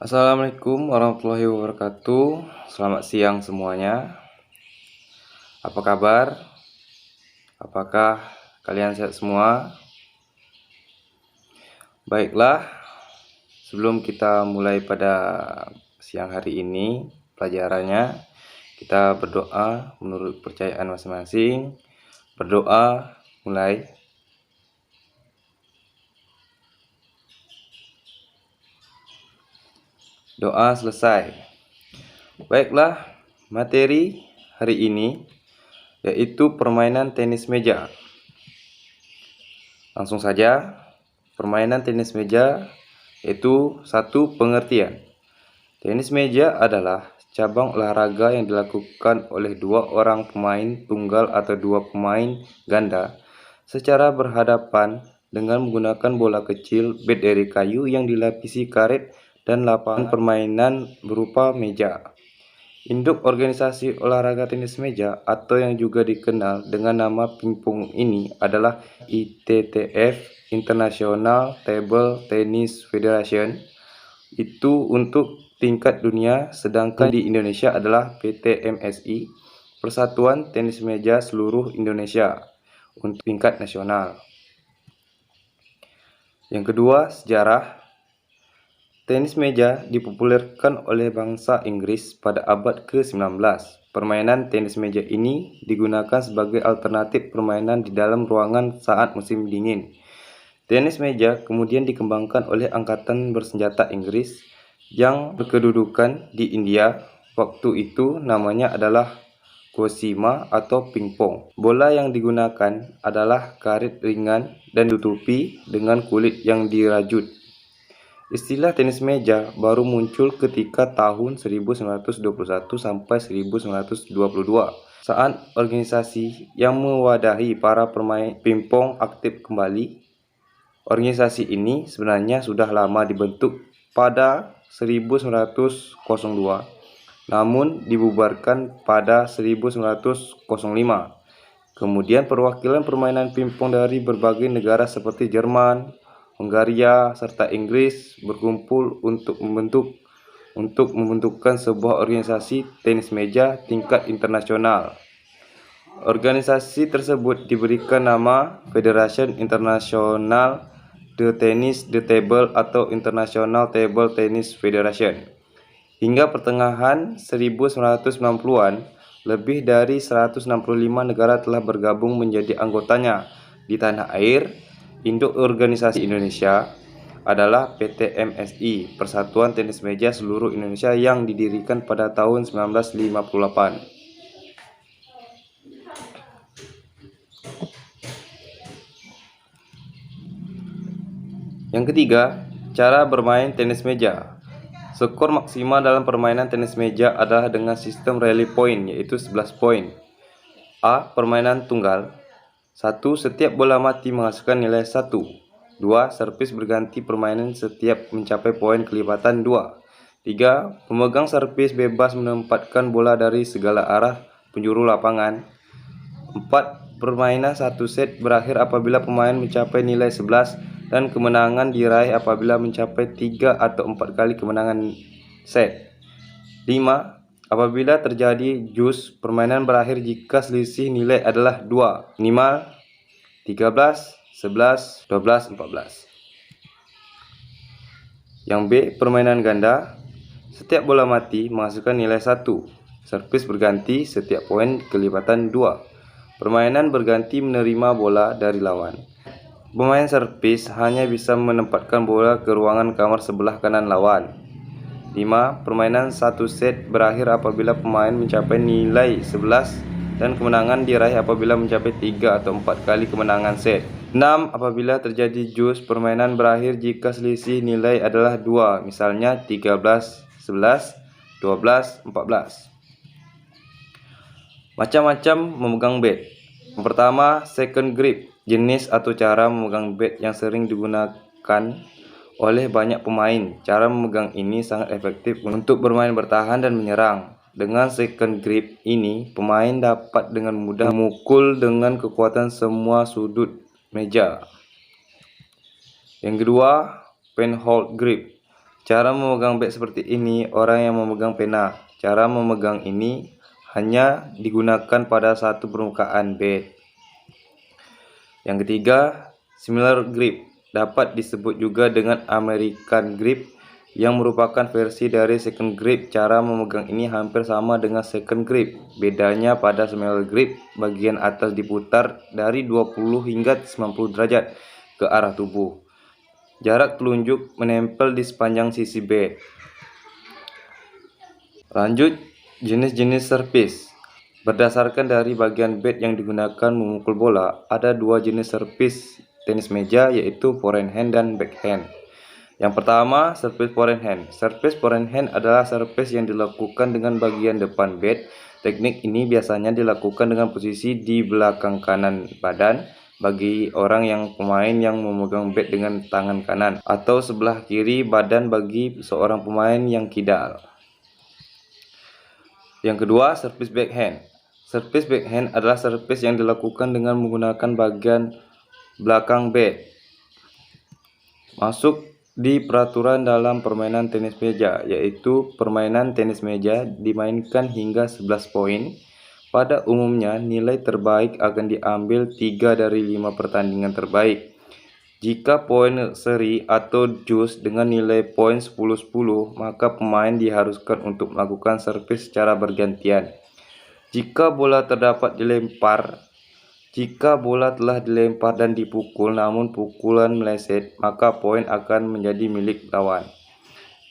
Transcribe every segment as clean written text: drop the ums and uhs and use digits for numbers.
Assalamualaikum warahmatullahi wabarakatuh. Selamat siang semuanya. Apa kabar? Apakah kalian sehat semua? Baiklah, sebelum kita mulai pada siang hari ini pelajarannya, kita berdoa menurut kepercayaan masing-masing. Berdoa mulai. Doa selesai. Baiklah, materi hari ini yaitu permainan tenis meja. Langsung saja, permainan tenis meja yaitu satu pengertian. Tenis meja adalah cabang olahraga yang dilakukan oleh dua orang pemain tunggal atau dua pemain ganda secara berhadapan dengan menggunakan bola kecil bat dari kayu yang dilapisi karet dan lapangan permainan berupa meja. Induk organisasi olahraga tenis meja atau yang juga dikenal dengan nama pingpong ini adalah ITTF, International Table Tennis Federation. Itu untuk tingkat dunia, sedangkan di Indonesia adalah PTMSI, Persatuan Tenis Meja Seluruh Indonesia, untuk tingkat nasional. Yang kedua, sejarah. Tenis meja dipopulerkan oleh bangsa Inggris pada abad ke-19. Permainan tenis meja ini digunakan sebagai alternatif permainan di dalam ruangan saat musim dingin. Tenis meja kemudian dikembangkan oleh Angkatan Bersenjata Inggris yang berkedudukan di India. Waktu itu namanya adalah Kosima atau pingpong. Bola yang digunakan adalah karet ringan dan ditutupi dengan kulit yang dirajut. Istilah tenis meja baru muncul ketika tahun 1921 sampai 1922 saat organisasi yang mewadahi para pemain pingpong aktif kembali. Organisasi ini sebenarnya sudah lama dibentuk pada 1902, namun dibubarkan pada 1905. Kemudian perwakilan permainan pingpong dari berbagai negara seperti Jerman, Hungaria, serta Inggris berkumpul untuk membentukkan sebuah organisasi tenis meja tingkat internasional. Organisasi tersebut diberikan nama Federation International de Tennis de Table atau International Table Tennis Federation. Hingga pertengahan 1990-an, lebih dari 165 negara telah bergabung menjadi anggotanya. Di tanah air, induk organisasi Indonesia adalah PTMSI, Persatuan Tenis Meja Seluruh Indonesia, yang didirikan pada tahun 1958. Yang ketiga, cara bermain tenis meja. Skor maksimal dalam permainan tenis meja adalah dengan sistem rally point, yaitu 11 poin. A. Permainan tunggal. 1. Setiap bola mati menghasilkan nilai 1. 2. Servis berganti permainan setiap mencapai poin kelipatan 2. 3. Pemegang servis bebas menempatkan bola dari segala arah penjuru lapangan. 4. Permainan satu set berakhir apabila pemain mencapai nilai 11 dan kemenangan diraih apabila mencapai 3 atau 4 kali kemenangan set. 5. Apabila terjadi jus, permainan berakhir jika selisih nilai adalah 2, minimal 13, 11, 12, 14. Yang B. Permainan ganda. Setiap bola mati menghasilkan nilai 1. Servis berganti setiap poin kelipatan 2. Permainan berganti menerima bola dari lawan. Pemain servis hanya bisa menempatkan bola ke ruangan kamar sebelah kanan lawan. 5. Permainan satu set berakhir apabila pemain mencapai nilai 11 dan kemenangan diraih apabila mencapai 3 atau 4 kali kemenangan set. 6. Apabila terjadi jus, permainan berakhir jika selisih nilai adalah 2, misalnya 13, 11, 12, 14. Macam-macam memegang bat. Yang pertama, second grip, jenis atau cara memegang bat yang sering digunakan oleh banyak pemain. Cara memegang ini sangat efektif untuk bermain bertahan dan menyerang. Dengan second grip ini, pemain dapat dengan mudah memukul dengan kekuatan semua sudut meja. Yang kedua, penhold grip. Cara memegang bat seperti ini orang yang memegang pena. Cara memegang ini hanya digunakan pada satu permukaan bat. Yang ketiga, similar grip. Dapat disebut juga dengan American grip yang merupakan versi dari second grip. Cara memegang ini hampir sama dengan second grip. Bedanya pada similar grip, bagian atas diputar dari 20 hingga 90 derajat ke arah tubuh. Jarak telunjuk menempel di sepanjang sisi bat. Lanjut, jenis-jenis servis. Berdasarkan dari bagian bat yang digunakan memukul bola, ada dua jenis servis tenis meja, yaitu forehand dan backhand. Yang pertama, servis forehand. Servis forehand adalah servis yang dilakukan dengan bagian depan bat. Teknik ini biasanya dilakukan dengan posisi di belakang kanan badan bagi orang yang pemain yang memegang bat dengan tangan kanan, atau sebelah kiri badan bagi seorang pemain yang kidal. Yang kedua, servis backhand. Servis backhand adalah servis yang dilakukan dengan menggunakan bagian belakang bat. Masuk di peraturan dalam permainan tenis meja, yaitu permainan tenis meja dimainkan hingga 11 poin. Pada umumnya, nilai terbaik akan diambil 3 dari 5 pertandingan terbaik. Jika poin seri atau jus dengan nilai poin 10-10, maka pemain diharuskan untuk melakukan servis secara bergantian. Jika bola telah dilempar dan dipukul namun pukulan meleset, maka poin akan menjadi milik lawan.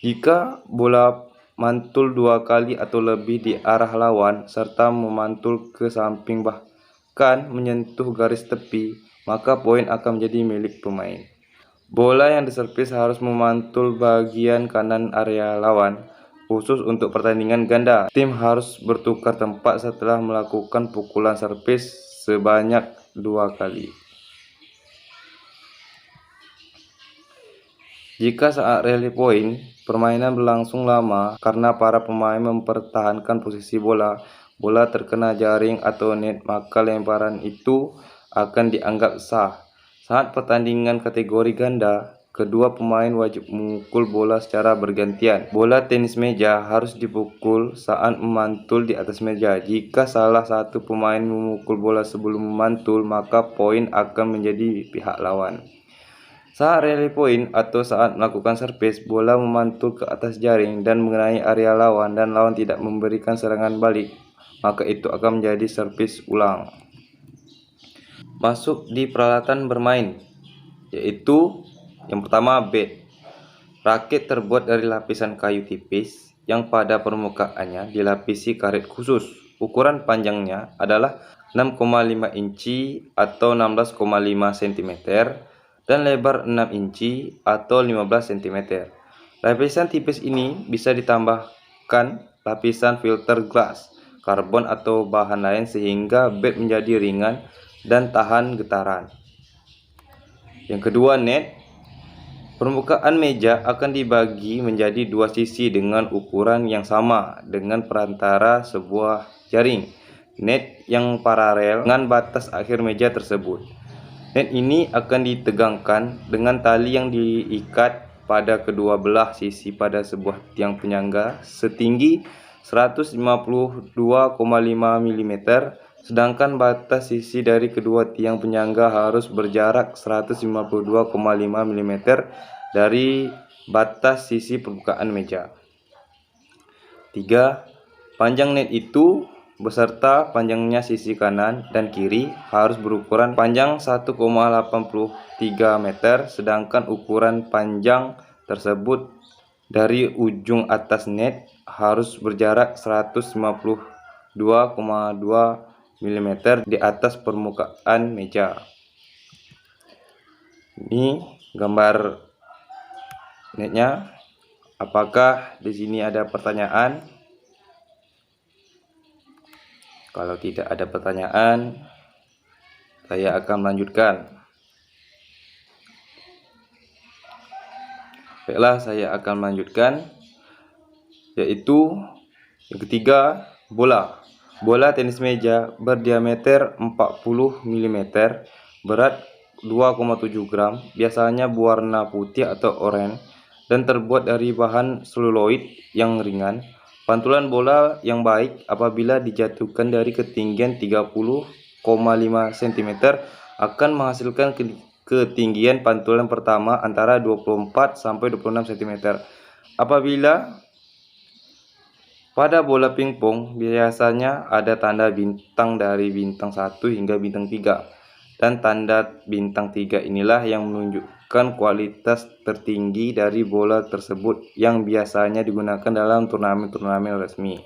Jika bola mantul 2 kali atau lebih di arah lawan serta memantul ke samping bahkan menyentuh garis tepi, maka poin akan menjadi milik pemain. Bola yang diservis harus memantul bagian kanan area lawan. Khusus untuk pertandingan ganda, tim harus bertukar tempat setelah melakukan pukulan servis sebanyak 2 kali. Jika saat rally point, permainan berlangsung lama karena para pemain mempertahankan posisi bola terkena jaring atau net, maka lemparan itu akan dianggap sah. Saat pertandingan kategori ganda, kedua pemain wajib memukul bola secara bergantian. Bola tenis meja harus dipukul saat memantul di atas meja. Jika salah satu pemain memukul bola sebelum memantul, maka poin akan menjadi pihak lawan. Saat rally point atau saat melakukan servis, bola memantul ke atas jaring dan mengenai area lawan dan lawan tidak memberikan serangan balik, maka itu akan menjadi servis ulang. Masuk di peralatan bermain, yaitu yang pertama, bat. Raket terbuat dari lapisan kayu tipis yang pada permukaannya dilapisi karet khusus. Ukuran panjangnya adalah 6,5 inci atau 16,5 cm dan lebar 6 inci atau 15 cm. Lapisan tipis ini bisa ditambahkan lapisan filter glass, karbon atau bahan lain sehingga bat menjadi ringan dan tahan getaran. Yang kedua, net. Permukaan meja akan dibagi menjadi 2 sisi dengan ukuran yang sama dengan perantara sebuah jaring net yang paralel dengan batas akhir meja tersebut. Net ini akan ditegangkan dengan tali yang diikat pada kedua belah sisi pada sebuah tiang penyangga setinggi 152,5 mm, sedangkan batas sisi dari kedua tiang penyangga harus berjarak 152,5 mm dari batas sisi permukaan meja. 3. Panjang net itu beserta panjangnya sisi kanan dan kiri harus berukuran panjang 1,83 meter, sedangkan ukuran panjang tersebut dari ujung atas net harus berjarak 152,2 mm di atas permukaan meja. Ini gambar netnya. Apakah di sini ada pertanyaan? Kalau tidak ada pertanyaan, saya akan melanjutkan. Baiklah, saya akan melanjutkan, yaitu yang ketiga, bola. Bola tenis meja berdiameter 40 mm, berat 2,7 gram, biasanya berwarna putih atau oranye, dan terbuat dari bahan seluloid yang ringan. Pantulan bola yang baik apabila dijatuhkan dari ketinggian 30,5 cm akan menghasilkan ketinggian pantulan pertama antara 24 sampai 26 cm. Apabila pada bola pingpong biasanya ada tanda bintang dari bintang 1 hingga bintang 3, dan tanda bintang 3 inilah yang menunjukkan kualitas tertinggi dari bola tersebut yang biasanya digunakan dalam turnamen-turnamen resmi.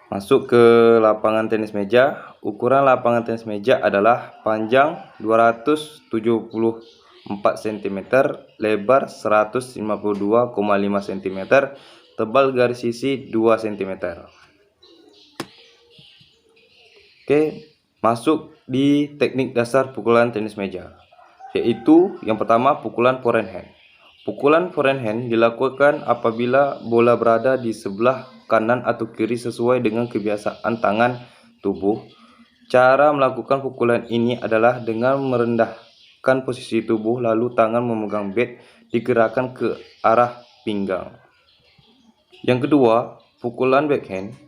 Masuk ke lapangan tenis meja. Ukuran lapangan tenis meja adalah panjang 274 cm, lebar 152,5 cm, tebal garis sisi 2 cm. Oke, masuk di teknik dasar pukulan tenis meja, yaitu yang pertama pukulan forehand. Pukulan forehand dilakukan apabila bola berada di sebelah kanan atau kiri sesuai dengan kebiasaan tangan tubuh. Cara melakukan pukulan ini adalah dengan merendahkan posisi tubuh, lalu tangan memegang bat digerakkan ke arah pinggang. Yang kedua, pukulan backhand.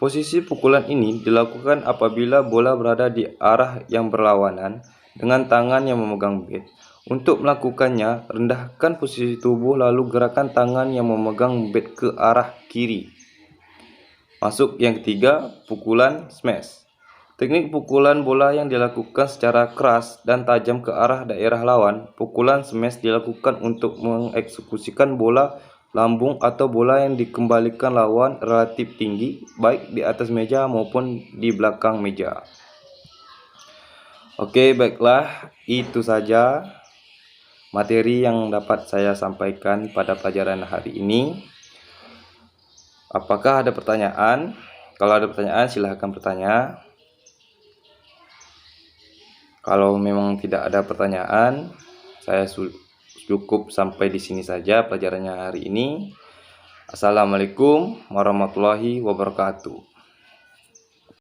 Posisi pukulan ini dilakukan apabila bola berada di arah yang berlawanan dengan tangan yang memegang bat. Untuk melakukannya, rendahkan posisi tubuh lalu gerakan tangan yang memegang bat ke arah kiri. Masuk yang ketiga, pukulan smash. Teknik pukulan bola yang dilakukan secara keras dan tajam ke arah daerah lawan. Pukulan smash dilakukan untuk mengeksekusikan bola lambung atau bola yang dikembalikan lawan relatif tinggi, baik di atas meja maupun di belakang meja. Oke, baiklah, itu saja materi yang dapat saya sampaikan pada pelajaran hari ini. Apakah ada pertanyaan? Kalau ada pertanyaan, silahkan bertanya. Kalau memang tidak ada pertanyaan, saya cukup sampai di sini saja pelajarannya hari ini. Assalamualaikum warahmatullahi wabarakatuh.